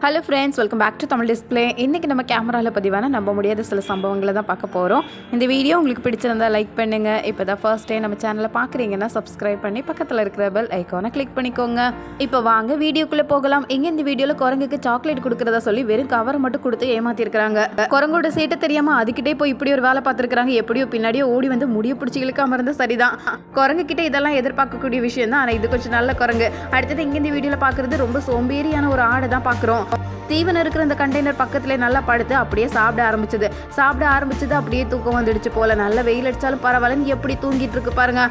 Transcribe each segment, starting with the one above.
Hello friends, welcome back to Tamil display. இன்றைக்கி நம்ம கேமராவில் பதிவான நம்ப முடியாத சில சம்பவங்களை தான் பார்க்க போகிறோம். இந்த வீடியோ உங்களுக்கு பிடிச்சிருந்தா லைக் பண்ணுங்கள். இப்போ தான் ஃபர்ஸ்ட் டே நம்ம சேனலை பார்க்குறீங்கன்னா சப்ஸ்கிரைப் பண்ணி பக்கத்தில் இருக்கிற பெல் ஐக்கானை கிளிக் பண்ணிக்கோங்க. இப்போ வாங்க வீடியோக்குள்ளே போகலாம். இங்கே இந்த வீடியோவில் குரங்குக்கு சாக்லேட் கொடுக்குறதா சொல்லி வெறும் கவரை மட்டும் கொடுத்து ஏமாற்றிருக்கிறாங்க. குரங்கோட சேட்டை தெரியாமல் அதுக்கிட்டே போய் இப்படி ஒரு வேலை பார்த்துருக்காங்க. எப்படியோ பின்னாடியே ஓடி வந்து முடிய பிடிச்சி இழுக்காம இருந்தால் சரிதான். குரங்கு கிட்ட இதெல்லாம் எதிர்பார்க்கக்கூடிய விஷயம் தான். ஆனால் இது கொஞ்சம் நல்ல குரங்கு. அடுத்தது இங்கே இந்த வீடியோவில் பார்க்குறது ரொம்ப சோம்பேறியான ஒரு ஆடை தான் பார்க்குறோம். தீவனம் இருக்கிற இந்த கண்டெய்னர் பக்கத்துல நல்லா படுத்து அப்படியே சாப்பிட ஆரம்பிச்சது. அப்படியே தூக்கம் வந்துடுச்சு போல. நல்ல வெயில் அடிச்சாலும் பரவாயில்லன்னு எப்படி தூங்கிட்டு இருக்கு பாருங்க.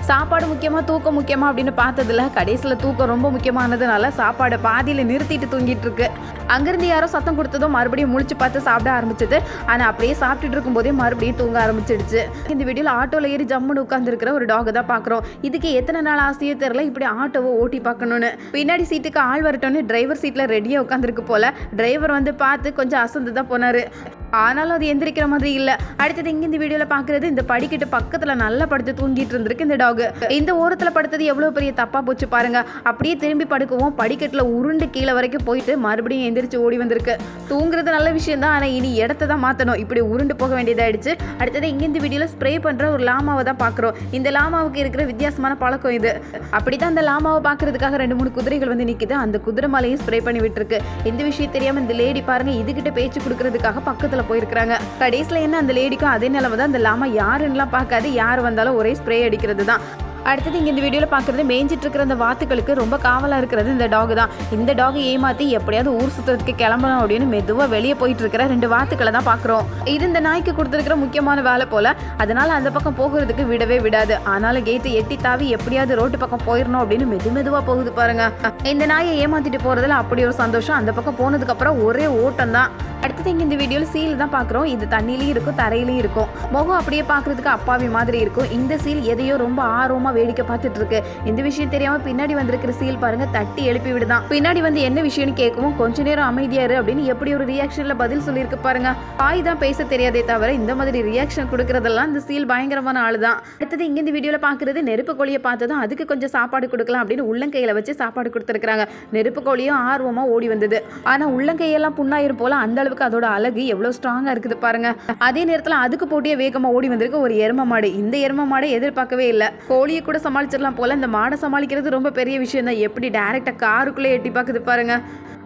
சாப்பாடு முக்கியமா தூக்கம் முக்கியமா அப்படின்னு பார்த்ததுல கடைசியில் தூக்கம் ரொம்ப முக்கியமானதுனால சாப்பாடை பாதியில் நிறுத்திட்டு தூங்கிட்டு இருக்கு. அங்கிருந்து யாரோ சத்தம் கொடுத்ததும் மறுபடியும் முழிச்சு பார்த்து சாப்பிட ஆரம்பிச்சது. ஆனால் அப்படியே சாப்பிட்டுட்டு இருக்கும் போதே மறுபடியும் தூங்க ஆரம்பிச்சிடுச்சு. இந்த வீடியோவில் ஆட்டோவில் ஏறி ஜம்முன்னு உட்காந்துருக்கிற ஒரு டாக் தான் பார்க்குறோம். இதுக்கு எத்தனை நாள் ஆசையோ தெரியல இப்படி ஆட்டோவை ஓட்டி பார்க்கணும்னு. பின்னாடி சீட்டுக்கு ஆள் வரட்டும்னு டிரைவர் சீட்டில் ரெடியாக உட்காந்துருக்கு போல. டிரைவர் வந்து பார்த்து கொஞ்சம் அசந்து தான் போனார். ஆனாலும் அது எந்திரிக்கிற மாதிரி இல்லை. அடுத்தது இங்கே இந்த வீடியோவில் பார்க்குறது இந்த படிக்கட்டு பக்கத்தில் நல்லா படுத்து தூங்கிட்டு இருந்திருக்கு இந்த டாக். இந்த ஓரத்தில் படுத்தது எவ்வளோ பெரிய தப்பாக போச்சு பாருங்க. அப்படியே திரும்பி படுக்கவும் படிக்கட்டில் உருண்டு கீழே வரைக்கும் போயிட்டு மறுபடியும் எந்திரிச்சு ஓடி வந்திருக்கு. தூங்குறது நல்ல விஷயம் தான், ஆனால் இனி இடத்த தான் மாற்றணும். இப்படி உருண்டு போக வேண்டியதாயிடுச்சு. அடுத்தது இங்கே இந்த வீடியோவில் ஸ்ப்ரே பண்ணுற ஒரு லாமாவை தான் பார்க்குறோம். இந்த லாமாவுக்கு இருக்கிற வித்தியாசமான பழக்கம் இது. அப்படி தான் அந்த லாமாவை பார்க்கறதுக்காக 2-3 குதிரைகள் வந்து நிற்குது. அந்த குதிரை மேலையும் ஸ்ப்ரே பண்ணி விட்டுருக்கு. இந்த விஷயம் தெரியாமல் இந்த லேடி பாருங்க இதுகிட்ட பேச்சு கொடுக்கறதுக்காக பக்கத்தில் போயிருக்காங்க. கடைசியில் என்ன அந்த லேடிக்கும் அதே நிலைமை தான். அந்த லாமா யாருன்னெலாம் பார்க்காது, யார் வந்தாலும் ஒரே ஸ்ப்ரே அடிக்கிறது தான். அடுத்தது இங்கே இந்த வீடியோவில் பார்க்குறது மேய்ஞ்சிட்டு இருக்கிற அந்த வாத்துக்களுக்கு ரொம்ப காவலாக இருக்கிறது இந்த டாக் தான். இந்த டாக் ஏமாற்றி எப்படியாவது ஊர் சுற்றுறதுக்கு கிளம்பணும் அப்படின்னு மெதுவாக வெளியே போயிட்டு இருக்கிற 2 வாத்துக்களை தான் பார்க்குறோம். இது இந்த நாய்க்கு கொடுத்துருக்கிற முக்கியமான வேலை போல். அதனால் அந்த பக்கம் போகிறதுக்கு விடவே விடாது. ஆனாலும் கேட்டு எட்டி தாவி எப்படியாவது ரோட்டு பக்கம் போயிடணும் அப்படின்னு மெதுவாக போகுது பாருங்க. இந்த நாயை ஏமாற்றிட்டு போகிறதுல அப்படி ஒரு சந்தோஷம். அந்த பக்கம் போனதுக்கப்புறம் ஒரே ஓட்டம் தான். அடுத்தது இங்கே இந்த வீடியோவில் சீல் தான் பார்க்குறோம். இது தண்ணிலையும் இருக்கும் தரையிலையும் இருக்கும். முகம் அப்படியே பார்க்குறதுக்கு அப்பாவி மாதிரி இருக்கும். இந்த சீல் எதையோ ரொம்ப ஆர்வமாக வேடிக்கை பார்த்துட்டு இருக்கு. இந்த விஷயம் தெரியாமல் பின்னாடி வந்திருக்கிற சீல் பாருங்க தட்டி எழுப்பி விடுதான். பின்னாடி வந்து என்ன விஷயம்னு கேட்கவும் கொஞ்ச நேரம் அமைதியாரு அப்படின்னு எப்படி ஒரு ரியாக்ஷன்ல பதில் சொல்லியிருக்கு பாருங்க. பாய் தான் பேச தெரியாதே தவிர இந்த மாதிரி ரியாக்ஷன் கொடுக்கறதெல்லாம் இந்த சீல் பயங்கரமான ஆளு தான். அடுத்தது இங்கே இந்த வீடியோவில் பார்க்குறது நெருப்பு கோழியை பார்த்ததும் அதுக்கு கொஞ்சம் சாப்பாடு கொடுக்கலாம் அப்படின்னு உள்ளங்கையில வச்சு சாப்பாடு கொடுத்துருக்காங்க. நெருப்பு கோழியும் ஆர்வமாக ஓடி வந்தது. ஆனால் உள்ளங்கையெல்லாம் புண்ணாயிரும் போல. அந்த அதோட அழகு எவ்வளவு ஸ்ட்ராங்கா இருக்குது பாருங்க. அதே நேரத்தில் அதுக்கு போட்டியே வேகமா ஓடி வந்திருக்கு ஒரு எரும மாடு. இந்த எரும மாடை எதிர்பார்க்கவே இல்லை. கோழியை கூட சமாளிச்சிடலாம் போல. இந்த மாடை சமாளிக்கிறது ரொம்ப பெரிய விஷயம் தான். எப்படி டைரக்டா காருக்குள்ளே எட்டி பார்க்குது பாருங்க.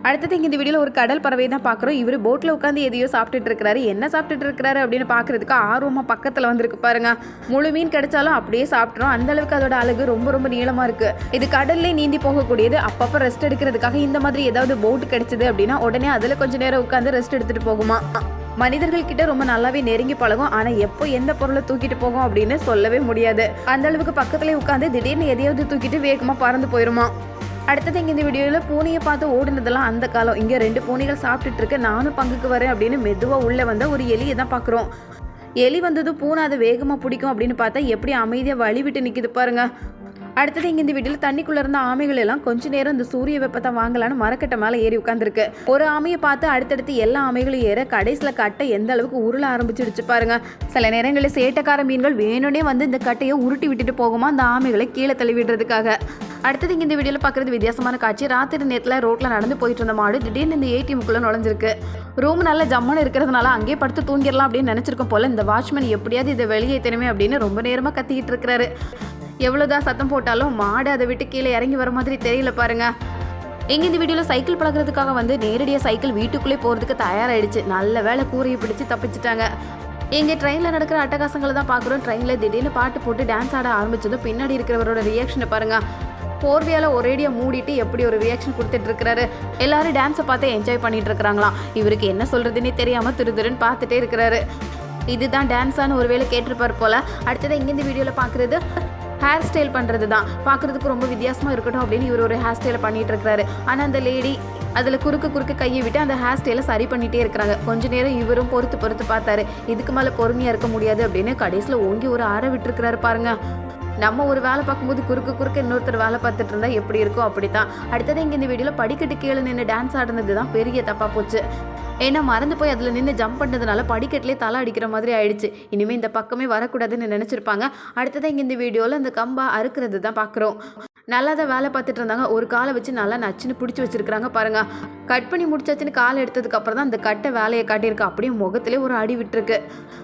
அடுத்தது இங்கே இந்த வீடியோவில் ஒரு கடல் பறவை தான் பார்க்குறோம். இவர் போட்டில் உட்காந்து எதையோ சாப்பிட்டுட்டு இருக்கிறாரு. என்ன சாப்பிட்டுட்டு இருக்கிறாரு அப்படின்னு பார்க்கறதுக்கு ஆர்வமாக பக்கத்தில் வந்திருக்கு பாருங்க. முழு மீன் கிடைச்சாலும் அப்படியே சாப்பிட்றோம். அந்த அளவுக்கு அதோட அழகு ரொம்ப நீளமாக இருக்கு. இது கடல்லே நீந்தி போகக்கூடியது. அப்பப்போ ரெஸ்ட் எடுக்கிறதுக்காக இந்த மாதிரி ஏதாவது போட் கிடைச்சது அப்படின்னா உடனே அதில் கொஞ்சம் நேரம் உட்காந்து ரெஸ்ட் எடுத்துட்டு போகுமா. மனிதர்கள் கிட்ட ரொம்ப நல்லாவே நெருங்கி பழகும். ஆனால் எப்போ எந்த பொருளை தூக்கிட்டு போகும் அப்படின்னு சொல்லவே முடியாது. அந்த அளவுக்கு பக்கத்துலேயே உட்காந்து திடீர்னு எதையாவது தூக்கிட்டு வேகமாக பறந்து போயிருமா. அடுத்தது இங்கே இந்த வீடியோவில் பூனையை பார்த்து ஓடுனதெல்லாம் அந்த காலம். இங்கே 2 பூனைகள் சாப்பிட்டுட்டு இருக்கு. நானும் பங்குக்கு வரேன் அப்படின்னு மெதுவாக உள்ளே வந்த ஒரு எலியை தான் பார்க்குறோம். எலி வந்ததும் பூனை அதை வேகமாக பிடிக்கும் அப்படின்னு பார்த்தா எப்படி அமைதியாக வழி விட்டு நிற்கிது பாருங்க. அடுத்தது இங்கே இந்த வீட்டில் தண்ணிக்குள்ளே இருந்த ஆமைகள் எல்லாம் கொஞ்ச நேரம் இந்த சூரிய வெப்பத்தை வாங்கலான்னு மரக்கட்டை மேலே ஏறி உட்காந்துருக்கு. ஒரு ஆமையை பார்த்து அடுத்தடுத்து எல்லா ஆமைகளும் ஏற கடைசியில் கட்டை எந்த அளவுக்கு உருள ஆரம்பிச்சிடுச்சு பாருங்க. சில நேரங்களில் சேட்டைக்கார மீன்கள் வேணும்னே வந்து இந்த கட்டையை உருட்டி விட்டுட்டு போகுமா அந்த ஆமைகளை கீழே தள்ளி விடுறதுக்காக. அடுத்தது இங்கே இந்த வீடியோவில் பார்க்குறது வித்தியாசமான காட்சி. ராத்திரி நேரத்தில் ரோட்டில் நடந்து போயிட்டு இருந்த மாடு திடீர்னு இந்த ஏடிஎம்குள்ளே நுழைஞ்சிருக்கு. ரூம் நல்ல ஜம்முன்னு இருக்கிறதுனால அங்கேயே படுத்து தூங்கிடலாம் அப்படின்னு நினச்சிருக்கோம் போல். இந்த வாட்ச்மேன் எப்படியாவது இதை வெளியே தினமே அப்படின்னு ரொம்ப நேரமாக கத்திக்கிட்டு இருக்கிறாரு. எவ்வளோதான் சத்தம் போட்டாலும் மாடு அதை விட்டு கீழே இறங்கி வர மாதிரி தெரியல பாருங்க. எங்கே இந்த வீடியோவில் சைக்கிள் பழகிறதுக்காக வந்து நேரடியாக சைக்கிள் வீட்டுக்குள்ளே போகிறதுக்கு தயாராகிடுச்சு. நல்ல வேலை கூரையை பிடிச்சி தப்பிச்சிட்டாங்க. எங்கள் ட்ரெயினில் நடக்கிற அட்டகாசங்களை தான் பார்க்குறோம். ட்ரெயினில் திடீர்னு பாட்டு போட்டு டான்ஸ் ஆட ஆரம்பிச்சதும் பின்னாடி இருக்கிறவரோட ரியாக்ஷனை பாருங்க. போர்வையால் ஒரேடியாக மூடிட்டு எப்படி ஒரு ரியாக்ஷன் கொடுத்துட்டு இருக்கிறாரு. எல்லாரும் டான்ஸை பார்த்து என்ஜாய் பண்ணிட்டு இருக்கிறாங்களாம். இவருக்கு என்ன சொல்கிறதுனே தெரியாமல் திருன்னு பார்த்துட்டே இருக்கிறாரு. இதுதான் டான்ஸான்னு ஒரு வேளை கேட்டிருப்பார் போல். அடுத்தது இங்கே இந்த வீடியோவில் பார்க்குறது ஹேர் ஸ்டைல் பண்ணுறது தான். பார்க்குறதுக்கு ரொம்ப வித்தியாசமாக இருக்கட்டும் அப்படின்னு இவர் ஒரு ஹேர் ஸ்டைலை பண்ணிகிட்டு இருக்கிறாரு. ஆனால் அந்த லேடி அதில் குறுக்கு கையை விட்டு அந்த ஹேர் ஸ்டைலை சரி பண்ணிகிட்டே இருக்கிறாங்க. கொஞ்ச நேரம் இவரும் பொறுத்து பார்த்தாரு. இதுக்கு மேலே பொறுமையாக இருக்க முடியாது அப்படின்னு கடைசியில் ஓங்கி ஒரு அறை விட்டுருக்கிறாரு பாருங்க. நம்ம ஒரு வேலை பார்க்கும்போது குறுக்க இன்னொருத்தர் வேலை பார்த்துட்டு இருந்தா எப்படி இருக்கும் அப்படித்தான். அடுத்தது இங்கே இந்த வீடியோவில் படிக்கட்டு கீழே நின்று டான்ஸ் ஆடுனது தான் பெரிய தப்பாக போச்சு. ஏன்னா மறந்து போய் அதில் நின்று ஜம்ப் பண்ணதுனால படிக்கட்டிலே தலை அடிக்கிற மாதிரி ஆயிடுச்சு. இனிமேல் இந்த பக்கமே வரக்கூடாதுன்னு நினச்சிருப்பாங்க. அடுத்ததான் இங்கே இந்த வீடியோவில் இந்த கம்பா அறுக்கிறது தான் பார்க்குறோம். நல்லா தான் வேலை பார்த்துட்டு இருந்தாங்க. ஒரு காலை வச்சு நல்லா நச்சுன்னு பிடிச்சி வச்சிருக்காங்க பாருங்க. கட் பண்ணி முடிச்சாச்சுன்னு காலை எடுத்ததுக்கு அப்புறம் தான் அந்த கட்டை வேலையை காட்டியிருக்கு. அப்படியே முகத்திலே ஒரு அடி விட்டுருக்கு.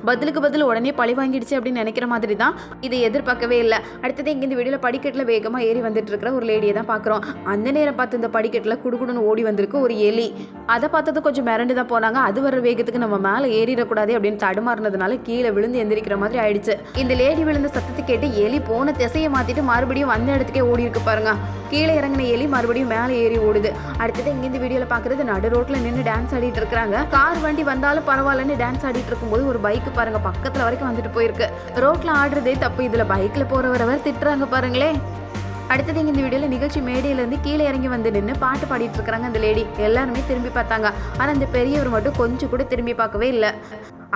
பதிலுக்கு பதில் உடனே பழி வாங்கிடுச்சு அப்படின்னு நினைக்கிற மாதிரி தான். இதை எதிர்பார்க்கவே இல்லை. அடுத்தது இங்கே இந்த வீடியோவில் படிக்கட்டில் வேகமாக ஏறி வந்துட்டு இருக்கிற ஒரு லேடியை தான் பார்க்குறோம். அந்த நேரம் பார்த்து இந்த படிக்கட்டில் குடுகுடுன்னு ஓடி வந்திருக்கு ஒரு எலி. அதை பார்த்தது கொஞ்சம் மிரண்டு தான் போனாங்க. அது வர வேகத்துக்கு நம்ம மேலே ஏறிடக்கூடாது அப்படின்னு தடுமாறினதுனால கீழே விழுந்து எந்திரிக்கிற மாதிரி ஆயிடுச்சு. இந்த லேடி விழுந்த சத்தத்தை கேட்டு எலி போன திசையை மாற்றிட்டு மறுபடியும் வந்த இடத்துக்கே ஓடி இருக்கு பாருங்க. கீழே இறங்கின எலி மறுபடியும் மேலே ஏறி ஓடுது. அடுத்தது இங்கே இந்த வீடியோவில் பார்க்குறது நடு ரோட்டில் நின்று டான்ஸ் ஆடிட்டு இருக்கிறாங்க. கார் வண்டி வந்தாலும் பரவாயில்லன்னு டான்ஸ் ஆடிட்டு இருக்கும்போது ஒரு பைக் பாருங்க பக்கத்தில் வரைக்கும் வந்துட்டு போயிருக்கு. ரோட்டில் ஆடுறதே தப்பு, இதில் பைக்கில் போகிறவரவர் திட்டுறாங்க பாருங்களே. அடுத்தது இங்கே இந்த வீடியோவில் நிகழ்ச்சி மேடையிலேருந்து கீழே இறங்கி வந்து நின்று பாட்டு பாடிட்டு இருக்கிறாங்க அந்த லேடி. எல்லாருமே திரும்பி பார்த்தாங்க. ஆனால் இந்த பெரியவர் மட்டும் கொஞ்சம் கூட திரும்பி பார்க்கவே இல்லை.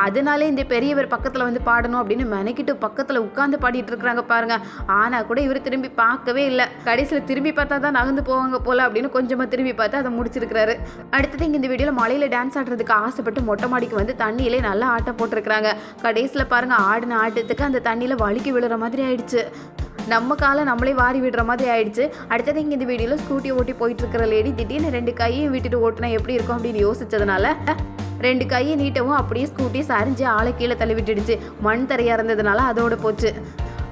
அதனாலே இந்த பெரியவர் பக்கத்தில் வந்து பாடணும் அப்படின்னு மெனக்கிட்டு பக்கத்தில் உட்காந்து பாடிட்டு இருக்கிறாங்க பாருங்க. ஆனால் கூட இவர் திரும்பி பார்க்கவே இல்லை. கடைசியில் திரும்பி பார்த்தா தான் நகர்ந்து போவாங்க போல அப்படின்னு கொஞ்சமாக திரும்பி பார்த்து அதை முடிச்சிருக்கிறாரு. அடுத்தது இங்கே இந்த வீடியோவில் மலையில் டான்ஸ் ஆடுறதுக்கு ஆசைப்பட்டு மொட்டை மாடிக்கு வந்து தண்ணியிலே நல்லா ஆட்டம் போட்டிருக்கிறாங்க. கடைசியில் பாருங்க ஆடின ஆட்டத்துக்கு அந்த தண்ணியில் வலிக்கு விழுற மாதிரி ஆயிடுச்சு. நம்ம காலை நம்மளே வாரி விடுற மாதிரி ஆயிடுச்சு. அடுத்தது இங்கே இந்த வீடியோவில் ஸ்கூட்டி ஓட்டி போயிட்டு இருக்கிற லேடி திடீர்னு 2 கையையும் விட்டுட்டு ஓட்டினா எப்படி இருக்கும் அப்படின்னு யோசிச்சதுனால 2 கையை நீட்டவும் அப்படியே ஸ்கூட்டி சரிஞ்சு ஆளை கீழே தள்ளி விட்டுடுச்சு. மண் தரையாக இருந்ததுனால அதோட போச்சு.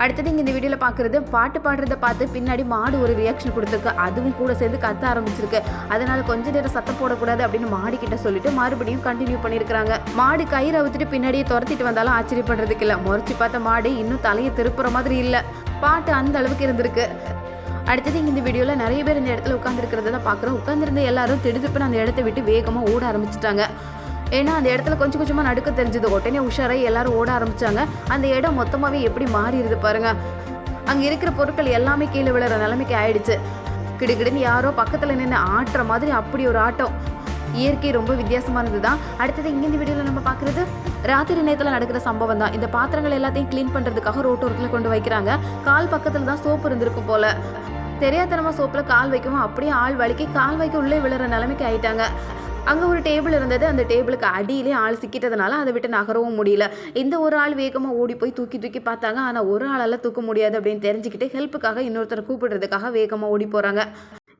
அடுத்தது இங்கே இந்த வீடியோவில் பார்க்குறது பாட்டு பாடுறதை பார்த்து பின்னாடி மாடு ஒரு ரியாக்ஷன் கொடுத்துருக்கு. அதுவும் கூட சேர்ந்து கத்த ஆரம்பிச்சிருக்கு. அதனால கொஞ்ச நேரம் சத்தம் போடக்கூடாது அப்படின்னு மாடு கிட்ட சொல்லிட்டு மறுபடியும் கண்டினியூ பண்ணியிருக்கிறாங்க. மாடு கயிறு அவுத்துட்டு பின்னாடியே துரத்திட்டு வந்தாலும் ஆச்சரியப்படுறதுக்கு இல்லை. முறைச்சி பார்த்த மாடு இன்னும் தலையை திருப்புற மாதிரி இல்லை. பாட்டு அந்த அளவுக்கு இருந்திருக்கு. அடுத்தது இங்கே இந்த வீடியோவில் நிறைய பேர் இந்த இடத்துல உட்காந்துருக்கிறத தான் பார்க்குறோம். உட்காந்துருந்த எல்லாரும் திடுதிப்புன்னு அந்த இடத்த விட்டு வேகமாக ஓட ஆரம்பிச்சிட்டாங்க. ஏன்னா அந்த இடத்துல கொஞ்சம் கொஞ்சமாக நடுக்க தெரிஞ்சது. உடனே உஷாராக எல்லாரும் ஓட ஆரம்பித்தாங்க. அந்த இடம் மொத்தமாகவே எப்படி மாறிடுது பாருங்க. அங்கே இருக்கிற பொருட்கள் எல்லாமே கீழே விழுற நிலைமைக்கு ஆயிடுச்சு. கிடுகிடுன்னு யாரோ பக்கத்தில் நின்று ஆட்டுற மாதிரி அப்படி ஒரு ஆட்டம். இயற்கை ரொம்ப வித்தியாசமானது தான். அடுத்தது இங்கே இந்த வீடியோவில் நம்ம பார்க்குறது ராத்திரி நேரத்தில் நடக்கிற சம்பவம் தான். இந்த பாத்திரங்கள் எல்லாத்தையும் க்ளீன் பண்ணுறதுக்காக ரோட்டோரத்தில் கொண்டு வைக்கிறாங்க. கால் பக்கத்தில் தான் சோப்பு இருந்திருக்கும் போல. தெரியாதனமாக சோப்பில் கால் வைக்கவும் அப்படியே ஆள் வலிக்கு கால் வைக்க உள்ளே விழுற நிலைமைக்கு ஆயிட்டாங்க. அங்கே ஒரு டேபிள் இருந்தது. அந்த டேபிளுக்கு அடியிலே ஆள் சிக்கிட்டதுனால அதை விட்டு நகரவும் முடியல. இந்த ஒரு ஆள் வேகமாக ஓடி போய் தூக்கி பார்த்தாங்க. ஆனால் ஒரு ஆளால் தூக்க முடியாது அப்படின்னு தெரிஞ்சுக்கிட்டு ஹெல்ப்புக்காக இன்னொருத்தரை கூப்பிடுறதுக்காக வேகமாக ஓடி போகிறாங்க.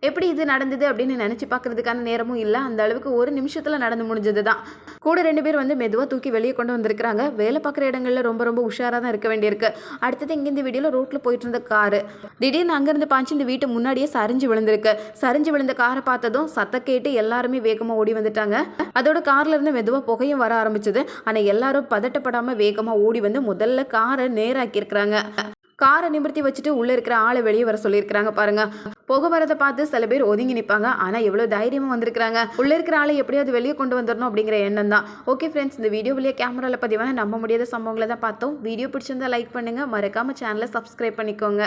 எப்படி இது நடந்தது அப்படின்னு நினச்சி பார்க்குறதுக்கான நேரமும் இல்லை. அந்த அளவுக்கு ஒரு நிமிஷத்தில் நடந்து முடிஞ்சது தான். கூட 2 பேர் வந்து மெதுவாக தூக்கி வெளியே கொண்டு வந்திருக்கிறாங்க. வேலை பார்க்குற இடங்களில் ரொம்ப ரொம்ப உஷாராக தான் இருக்க வேண்டியிருக்கு. அடுத்தது இங்கே இந்த வீடியோவில் ரோட்டில் போயிட்டு இருந்த காரு திடீர்னு அங்கேருந்து பாய்ச்சி இந்த வீட்டு முன்னாடியே சரிஞ்சு விழுந்திருக்கு. சரிஞ்சு விழுந்த காரை பார்த்ததும் சத்தம் கேட்டு எல்லாருமே வேகமாக ஓடி வந்துட்டாங்க. அதோட காரில் இருந்து மெதுவாக புகையும் வர ஆரம்பிச்சது. ஆனால் எல்லாரும் பதட்டப்படாமல் வேகமாக ஓடி வந்து முதல்ல காரை நேராக்கியிருக்கிறாங்க. காரை நிமிர்த்தி வச்சுட்டு உள்ளே இருக்கிற ஆளை வெளியே வர சொல்லியிருக்கிறாங்க பாருங்க. புகை வரதை பார்த்து சில பேர் ஒதுங்கி நிற்பாங்க. ஆனால் எவ்வளோ தைரியமாக வந்திருக்கிறாங்க. உள்ளே இருக்கிற ஆளை எப்படியாவது வெளியே கொண்டு வந்துடணும் அப்படிங்கிற எண்ணம் தான். ஓகே ஃப்ரெண்ட்ஸ், இந்த வீடியோ வெளியே கேமராவில் பதிவான நம்ப முடியாத சம்பவங்களை தான் பார்த்தோம். வீடியோ பிடிச்சிருந்தா லைக் பண்ணுங்கள். மறக்காமல் சேனலை சப்ஸ்கிரைப் பண்ணிக்கோங்க.